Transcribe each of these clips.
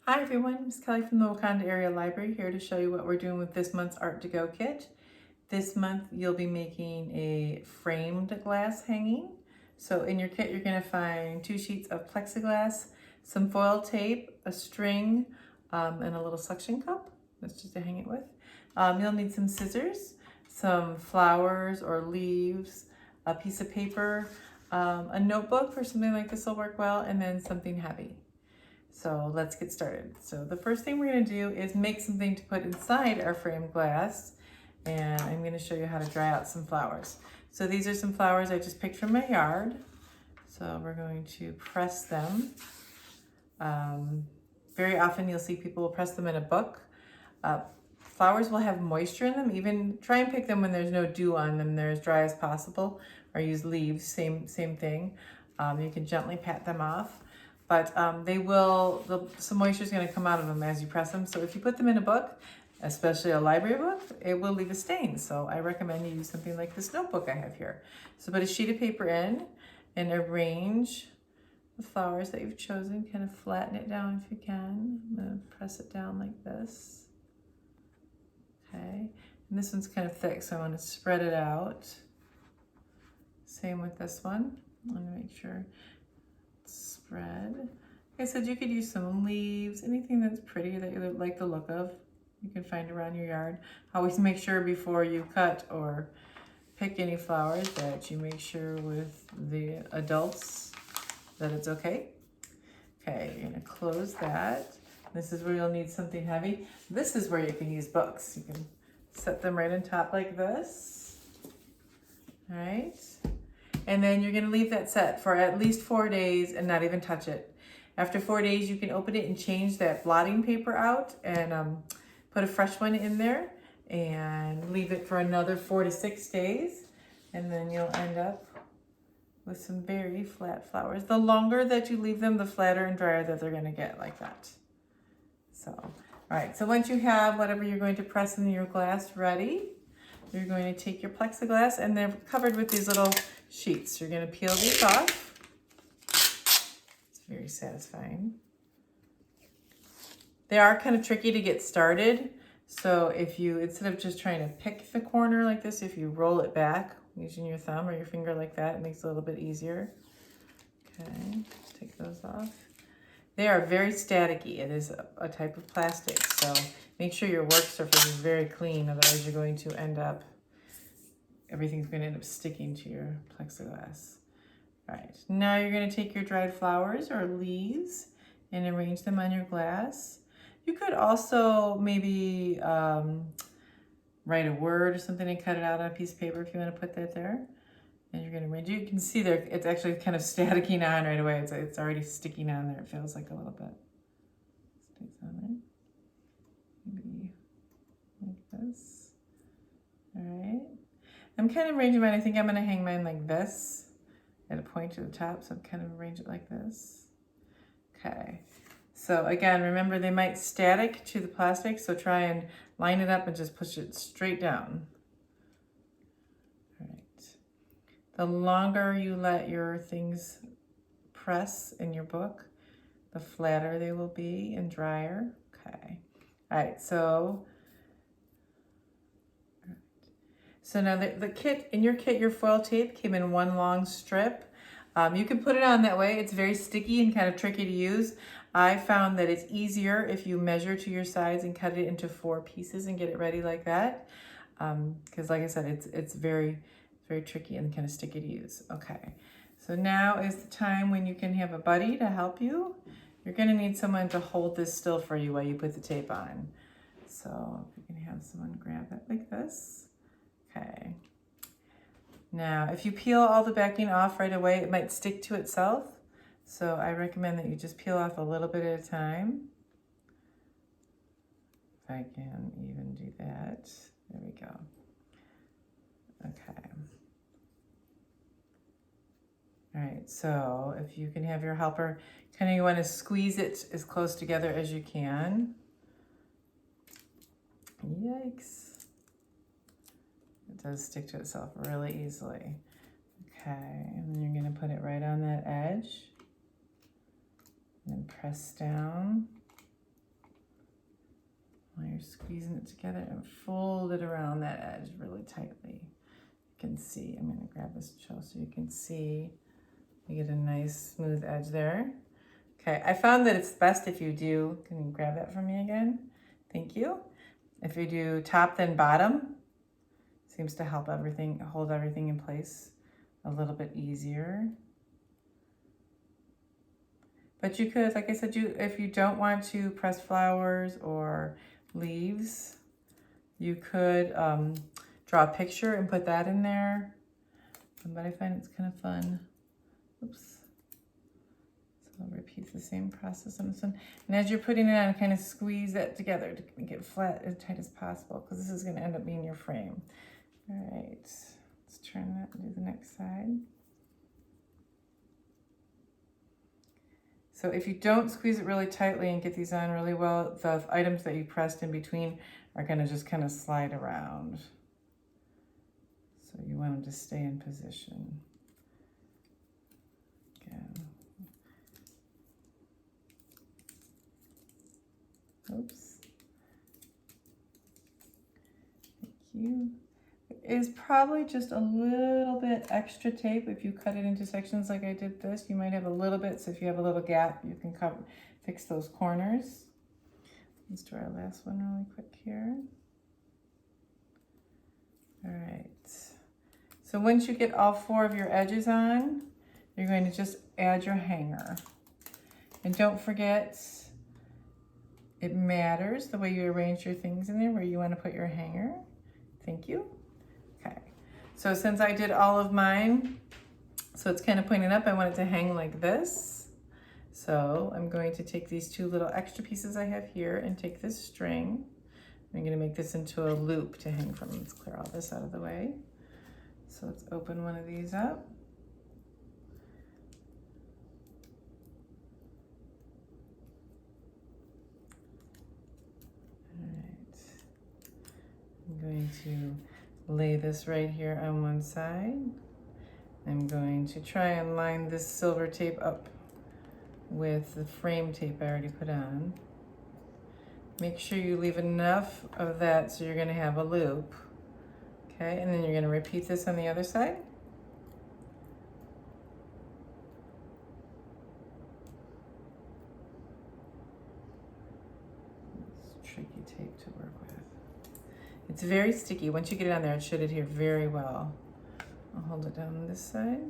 Hi everyone, Miss Kelly from the Wakanda Area Library here to show you what we're doing with this month's Art to Go kit. This month you'll be making a framed glass hanging. So in your kit you're going to find 2 sheets of plexiglass, some foil tape, a string, and a little suction cup. That's just to hang it with. You'll need some scissors, some flowers or leaves, a piece of paper, a notebook for something like this will work well, and then something heavy. So let's get started. So the first thing we're going to do is make something to put inside our framed glass, and I'm going to show you how to dry out some flowers. So these are some flowers I just picked from my yard. So we're going to press them. Very often you'll see people press them in a book. Flowers will have moisture in them. Even try and pick them when there's no dew on them. They're as dry as possible, or use leaves, same thing. You can gently pat them off. But some moisture is going to come out of them as you press them. So if you put them in a book, especially a library book, it will leave a stain. So I recommend you use something like this notebook I have here. So put a sheet of paper in and arrange the flowers that you've chosen. Kind of flatten it down if you can. I'm going to press it down like this. Okay. And this one's kind of thick, so I want to spread it out. Same with this one. I want to make sure spread. Like I said, you could use some leaves, anything that's pretty that you like the look of. You can find around your yard. Always make sure before you cut or pick any flowers that you make sure with the adults that it's okay. Okay, you're gonna close that. This is where you'll need something heavy. This is where you can use books. You can set them right on top like this. All right. And then you're going to leave that set for at least 4 days and not even touch it. After 4 days, you can open it and change that blotting paper out and put a fresh one in there and leave it for another 4 to 6 days. And then you'll end up with some very flat flowers. The longer that you leave them, the flatter and drier that they're going to get, like that. So, all right. So once you have whatever you're going to press in your glass ready, you're going to take your plexiglass, and they're covered with these little sheets. You're going to peel these off. It's very satisfying. They are kind of tricky to get started. So if you, instead of just trying to pick the corner like this, if you roll it back using your thumb or your finger like that, it makes it a little bit easier. Okay, take those off. They are very staticky. It is a type of plastic, so make sure your work surface is very clean, otherwise you're going to end up, everything's going to end up sticking to your plexiglass. All right, now you're going to take your dried flowers or leaves and arrange them on your glass. You could also maybe write a word or something and cut it out on a piece of paper if you want to put that there. And you're going to arrange it. You can see there, it's actually kind of staticking on right away. It's already sticking on there. It feels like a little bit. Sticks on there. Maybe like this. All right. I'm kind of arranging mine. I think I'm going to hang mine like this at a point to the top. So I'm kind of arrange it like this. Okay. So again, remember they might static to the plastic. So try and line it up and just push it straight down. The longer you let your things press in your book, the flatter they will be and drier. Okay. All right, so now the kit, in your kit, your foil tape came in one long strip. You can put it on that way. It's very sticky and kind of tricky to use. I found that it's easier if you measure to your size and cut it into 4 pieces and get it ready like that. Because like I said, it's very tricky and kind of sticky to use. Okay, so now is the time when you can have a buddy to help you. You're going to need someone to hold this still for you while you put the tape on. So if you can have someone grab it like this. Okay. Now, if you peel all the backing off right away, it might stick to itself. So I recommend that you just peel off a little bit at a time. If I can even do that. There we go. Okay. All right, so if you can have your helper, kind of you want to squeeze it as close together as you can. Yikes. It does stick to itself really easily. Okay, and then you're going to put it right on that edge. And then press down. squeezing it together and fold it around that edge really tightly. You can see, I'm gonna grab this so you can see, you get a nice smooth edge there. Okay, I found that it's best if you do, can you grab that for me again? Thank you. If you do top then bottom, seems to help everything, hold everything in place a little bit easier. But you could, like I said, if you don't want to press flowers or leaves, you could draw a picture and put that in there. But I find it's kind of fun. Oops. So I'll repeat the same process on this one. And as you're putting it on, kind of squeeze that together to make it flat as tight as possible, because this is going to end up being your frame. All right, let's turn that and do the next side. So if you don't squeeze it really tightly and get these on really well, the items that you pressed in between are going to just kind of slide around. So you want them to stay in position. Again. Oops. Thank you. Is probably just a little bit extra tape. If you cut it into sections like I did this, you might have a little bit, so if you have a little gap, you can fix those corners. Let's do our last one really quick here. All right, so once you get all 4 of your edges on, you're going to just add your hanger. And don't forget, it matters the way you arrange your things in there, where you want to put your hanger. Thank you. Okay, so since I did all of mine, so it's kind of pointing up, I want it to hang like this. So I'm going to take these 2 little extra pieces I have here and take this string. I'm going to make this into a loop to hang from. Let's clear all this out of the way. So let's open one of these up. All right. I'm going to lay this right here on one side. I'm going to try and line this silver tape up with the frame tape I already put on. Make sure you leave enough of that so you're going to have a loop. Okay, and then you're going to repeat this on the other side. It's tricky tape to work with. It's very sticky. Once you get it on there, it should adhere very well. I'll hold it down on this side.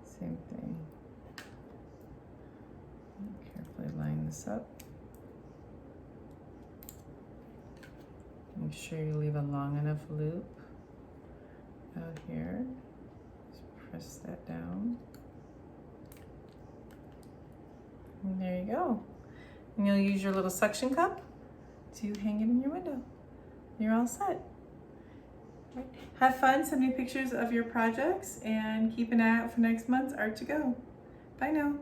Same thing. Carefully line this up. Make sure you leave a long enough loop out here. Just press that down. And there you go. And you'll use your little suction cup to hang it in your window. You're all set. Right. Have fun, send me pictures of your projects, and keep an eye out for next month's Art to Go. Bye now.